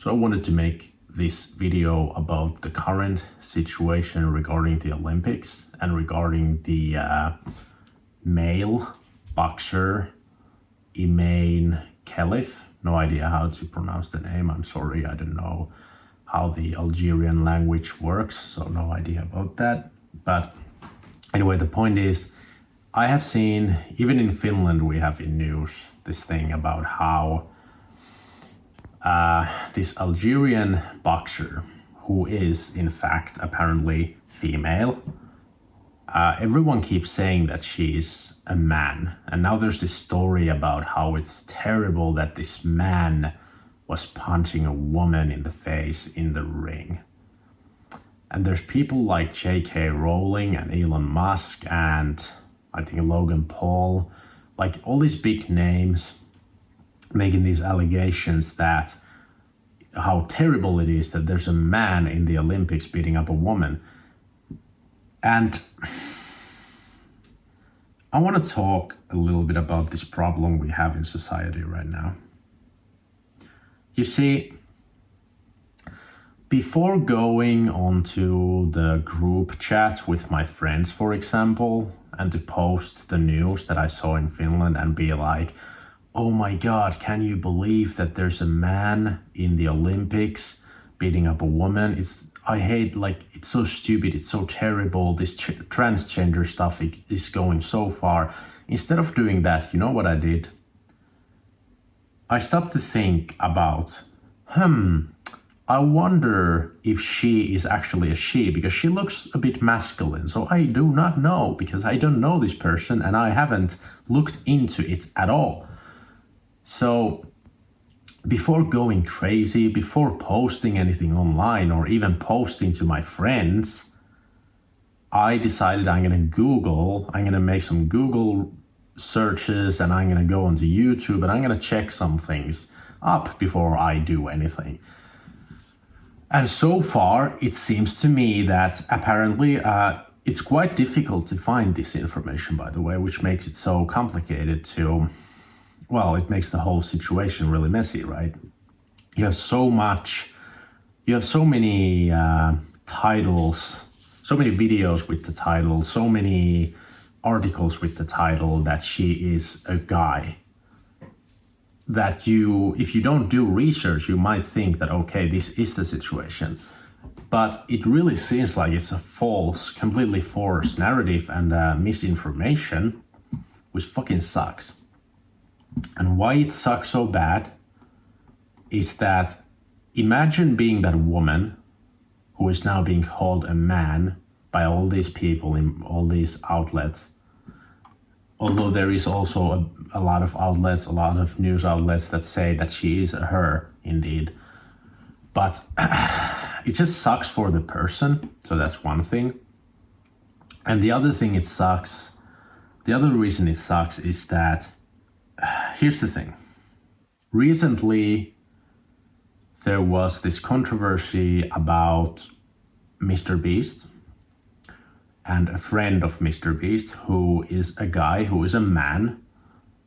So I wanted to make this video about the current situation regarding the Olympics and regarding the male boxer Imane Khelif. No idea how to pronounce the name. I'm sorry, I don't know how the Algerian language works, so no idea about that. But anyway, the point is, I have seen, even in Finland, we have in news this thing about how this Algerian boxer, who is in fact apparently female, everyone keeps saying that she is a man. And now there's this story about how it's terrible that this man was punching a woman in the face in the ring. And there's people like J.K. Rowling and Elon Musk and I think Logan Paul, like all these big names making these allegations that how terrible it is that there's a man in the Olympics beating up a woman. And I want to talk a little bit about this problem we have in society right now. You see, before going onto the group chat with my friends, for example, and to post the news that I saw in Finland and be like, oh my God, can you believe that there's a man in the Olympics beating up a woman? I hate, it's so stupid, it's so terrible, this transgender stuff is going so far. Instead of doing that, you know what I did? I stopped to think about, I wonder if she is actually a she, because she looks a bit masculine. So I do not know, because I don't know this person and I haven't looked into it at all. So before going crazy, before posting anything online or even posting to my friends, I decided I'm going to make some Google searches and I'm going to go onto YouTube and I'm going to check some things up before I do anything. And so far, it seems to me that apparently it's quite difficult to find this information, by the way, which makes it so complicated to, well, it makes the whole situation really messy, right? You have so many titles, so many videos with the title, so many articles with the title that she is a guy, that if you don't do research, you might think that, okay, this is the situation. But it really seems like it's a false, completely false narrative and misinformation, which fucking sucks. And why it sucks so bad is that imagine being that woman who is now being called a man by all these people in all these outlets. Although there is also a lot of outlets, a lot of news outlets that say that she is a her, indeed. But it just sucks for the person, so that's one thing. And the other thing it sucks, the other reason it sucks is that, here's the thing. Recently, there was this controversy about Mr. Beast and a friend of Mr. Beast who is a guy, who is a man,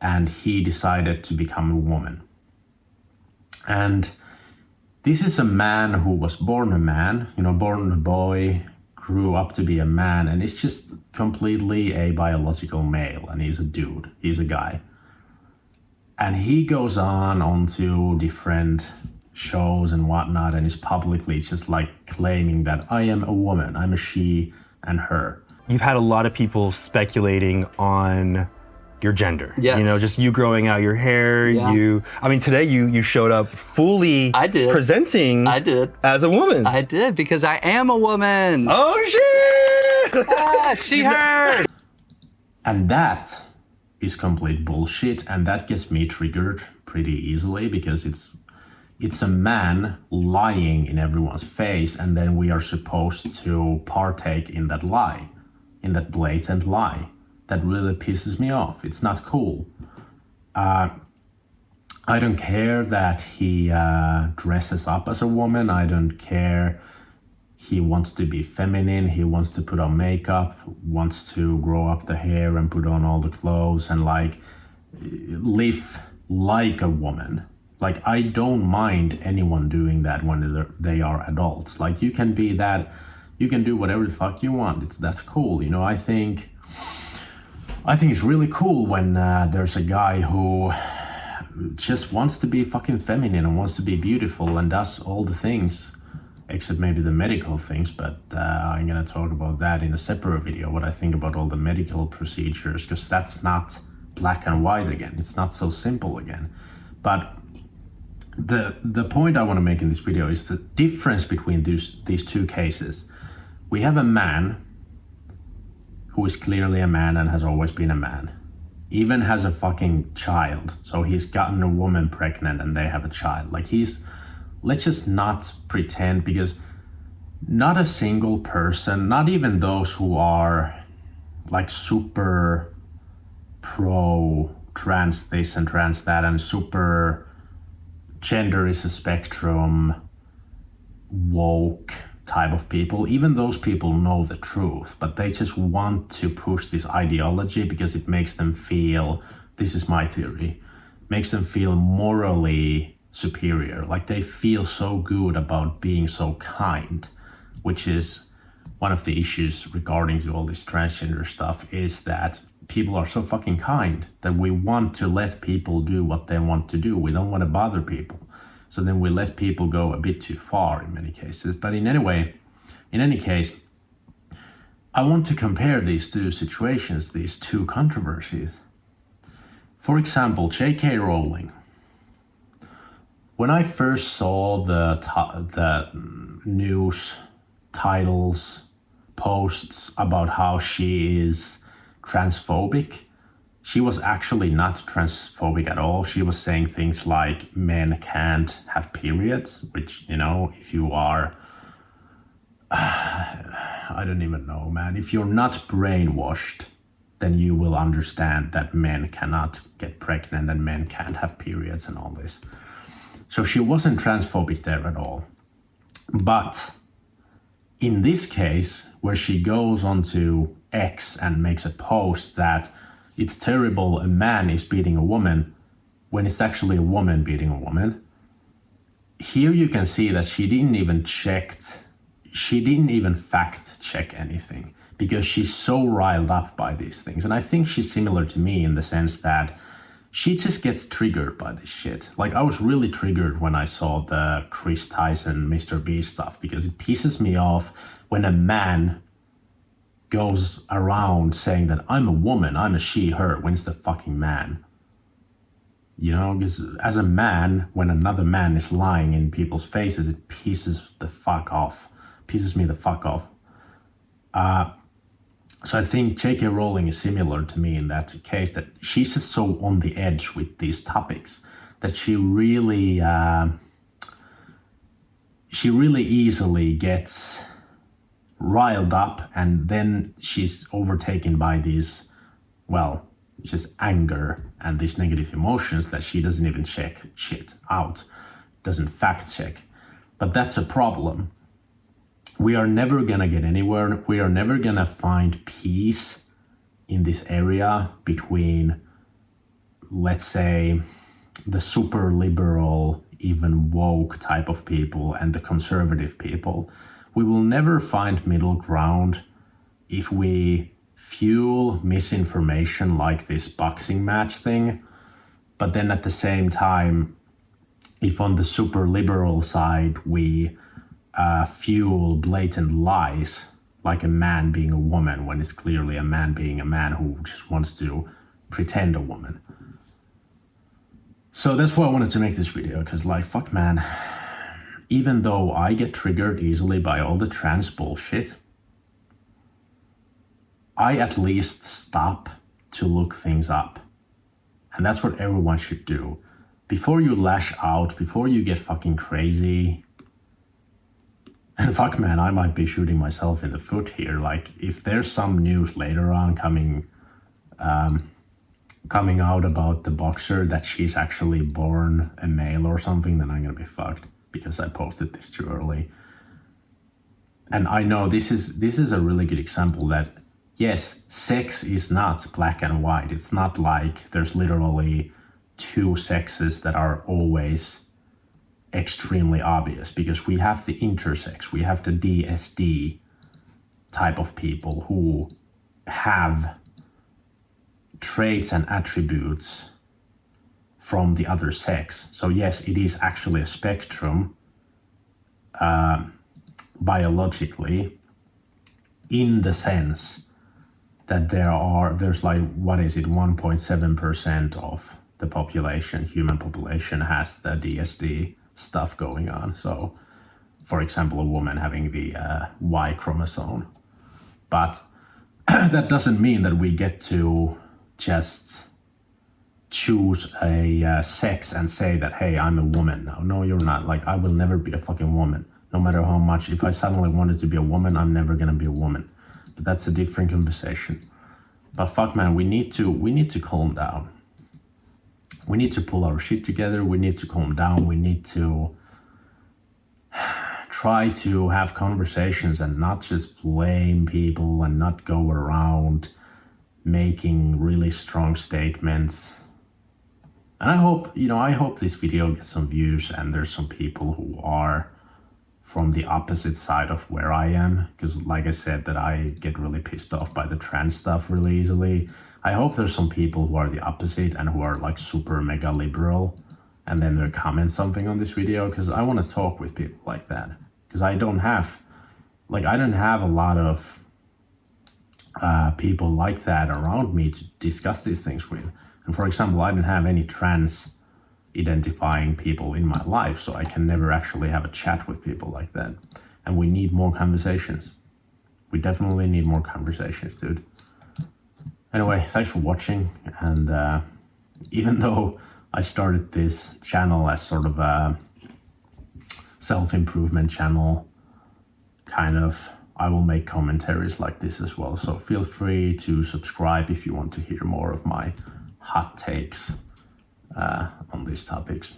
and he decided to become a woman. And this is a man who was born a man, born a boy, grew up to be a man, and is just completely a biological male, and he's a dude, he's a guy. And he goes onto different shows and whatnot, and is publicly just claiming that I am a woman, I'm a she and her. You've had a lot of people speculating on your gender. Yes. Just you growing out your hair. Yeah. Today you showed up fully presenting as a woman. I did, because I am a woman. Oh shit! She, her. And that is complete bullshit, and that gets me triggered pretty easily, because it's a man lying in everyone's face, and then we are supposed to partake in that lie, in that blatant lie. That really pisses me off. It's not cool. I don't care that he dresses up as a woman. I don't care. He wants to be feminine. He wants to put on makeup, wants to grow up the hair and put on all the clothes and live like a woman. Like, I don't mind anyone doing that when they are adults. Like, you can be that, you can do whatever the fuck you want. That's cool, you know. I think it's really cool when there's a guy who just wants to be fucking feminine and wants to be beautiful and does all the things, except maybe the medical things, but I'm gonna talk about that in a separate video, what I think about all the medical procedures, because that's not black and white again. It's not so simple again. But the point I want to make in this video is the difference between these two cases. We have a man who is clearly a man and has always been a man, even has a fucking child. So he's gotten a woman pregnant and they have a child. Like, let's just not pretend, because not a single person, not even those who are like super pro trans this and trans that and super gender is a spectrum, woke type of people, even those people know the truth, but they just want to push this ideology because it makes them feel, this is my theory, makes them feel morally superior. Like, they feel so good about being so kind, which is one of the issues regarding to all this transgender stuff, is that people are so fucking kind that we want to let people do what they want to do. We don't want to bother people. So then we let people go a bit too far in many cases. But in any case, I want to compare these two situations, these two controversies. For example, J.K. Rowling. When I first saw the news titles, posts about how she is transphobic, she was actually not transphobic at all. She was saying things like men can't have periods, which, you know, if you are, I don't even know, man. If you're not brainwashed, then you will understand that men cannot get pregnant and men can't have periods and all this. So she wasn't transphobic there at all. But in this case, where she goes onto X and makes a post that it's terrible a man is beating a woman when it's actually a woman beating a woman, here you can see that she didn't even fact check anything, because she's so riled up by these things. And I think she's similar to me in the sense that she just gets triggered by this shit. Like, I was really triggered when I saw the Kris Tyson, Mr. Beast stuff, because it pisses me off when a man goes around saying that I'm a woman, I'm a she, her, when it's the fucking man. You know, because as a man, when another man is lying in people's faces, it pisses me the fuck off. So I think J.K. Rowling is similar to me in that case, that she's just so on the edge with these topics that she really easily gets riled up, and then she's overtaken by these, well, just anger and these negative emotions that she doesn't even check shit out, doesn't fact check. But that's a problem. We are never gonna get anywhere. We are never gonna find peace in this area between, let's say, the super liberal, even woke type of people and the conservative people. We will never find middle ground if we fuel misinformation like this boxing match thing. But then at the same time, if on the super liberal side we fuel blatant lies, like a man being a woman when it's clearly a man being a man who just wants to pretend a woman. So that's why I wanted to make this video, because like, fuck man, even though I get triggered easily by all the trans bullshit, I at least stop to look things up. And that's what everyone should do. Before you lash out, before you get fucking crazy. And fuck man, I might be shooting myself in the foot here. Like, if there's some news later on coming out about the boxer that she's actually born a male or something, then I'm gonna be fucked because I posted this too early. And I know this is a really good example that, yes, sex is not black and white. It's not like there's literally two sexes that are always extremely obvious, because we have the intersex, we have the DSD type of people who have traits and attributes from the other sex. So yes, it is actually a spectrum biologically, in the sense that there's like, what is it, 1.7% of the population, human population, has the DSD stuff going on. So for example, a woman having the Y chromosome. But that doesn't mean that we get to just choose a sex and say that, hey, I'm a woman now. No, you're not. Like, I will never be a fucking woman. No matter how much, if I suddenly wanted to be a woman, I'm never gonna be a woman. But that's a different conversation. But fuck, man, we need to calm down. We need to pull our shit together. We need to calm down. We need to try to have conversations and not just blame people and not go around making really strong statements. And I hope this video gets some views and there's some people who are from the opposite side of where I am, because like I said, that I get really pissed off by the trans stuff really easily. I hope there's some people who are the opposite and who are like super mega liberal, and then they comment something on this video, because I want to talk with people like that, because I don't have a lot of people like that around me to discuss these things with. And for example, I didn't have any trans identifying people in my life, so I can never actually have a chat with people like that. And we need more conversations. We definitely need more conversations, dude. Anyway, thanks for watching. And even though I started this channel as sort of a self-improvement channel, kind of, I will make commentaries like this as well. So feel free to subscribe if you want to hear more of my hot takes on these topics.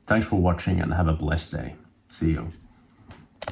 Thanks for watching and have a blessed day. See you.